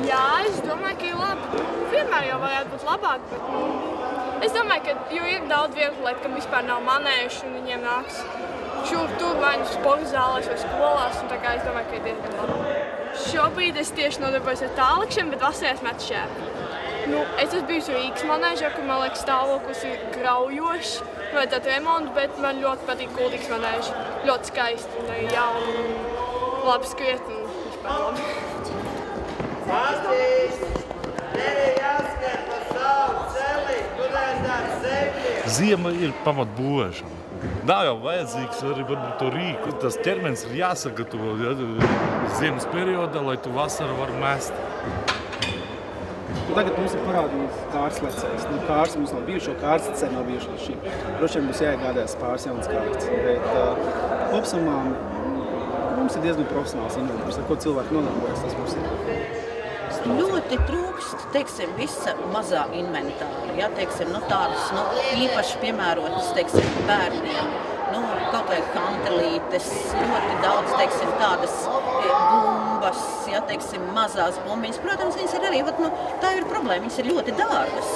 Jā, es domāju, ka ir labi. Vienmēr jau varētu būt labāk, bet es domāju, ka ir daudz vieglietu, kam vispār nav manējuši un viņiem nāks šur tur vai nu sporta zālēs vai skolās, un tā kā es domāju, ka ir diezgan labi. Šobrīd es tieši nodarbojos ar tāllikšanu, bet vasarās metu šķēpi. Es esmu bijusi Rīgas manēžā, kur, man liekas, stāvoklis ir graujošs, vajadzētu remontu, bet man ļoti patīk Kuldīgas manēža. Ļoti skaisti un arī jauni un labi skriet un vispār labi. Ziema ir pamat būvēšana. Nav jau vajadzīgs arī varbūt to rīku. Tas ķermenis ir jāsagatavo ziemas periodā, lai tu vasaru var mest. Tagad mums ir parādījums kārtas lecējs. Kārtas mums nav bijušo, kārtas lecēji nav bijuši līdz šim. Droši vien mums jāiegādājas pāris jaunas kārtas. Bet kopsumā mums ir diezgan profesionāls inventors, ar ko cilvēki nodarbojas, tas mums ir. Ļoti trūkst, teiksim, visa mazā inventāra, ja, teiksim, tādas, īpaši piemērotas, teiksim, bērniem, kaut vai kantelītes, ļoti daudz, teiksim, tādas bumbas, ja, teiksim, mazās bumbiņas. Protams, viņas ir arī, tā ir problēma, viņas ir ļoti dārgas.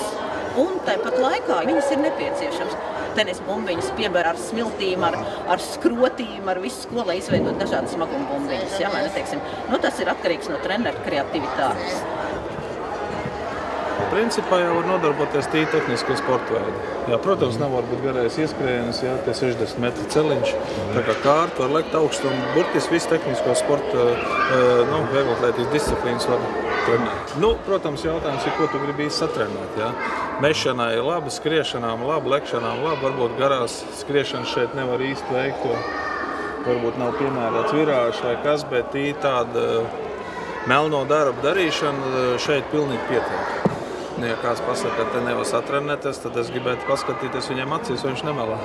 Un tāpat laikā viņas ir nepieciešams. Tenis bumbiņas pieber ar smiltīm, ar skrotīm, ar visu ko, lai izveidot dažādas smaguma bumbiņas. Ja, vai ne, teiksim, tas ir atkarīgs no treneru kreativitātes. Principā jau var nodarboties tīri tehniskie sporta veidi. Jā, protams, nav varbūt garais ieskrējiens, jā, tie 60 metru celiņš. Tā kā kārta var lekt augstu un burtiski visu tehnisko sporta, vieglatlētības disciplīnas var trenēt. Protams, jautājums ir, ko tu gribi satrenēt, jā. Mešanai labi, skriešanām labi, lekšanām labi, varbūt garās skriešanas šeit nevar īsti veikt, jo varbūt nav piemērots virāžs vai kas, bet tīri tāda melno darbu darīšana šeit pilnīgi pietiek. Ja kāds pasaka, ka te nevar satrenēties, tad es gribētu paskatīties viņam acīs, vai viņš nemelā.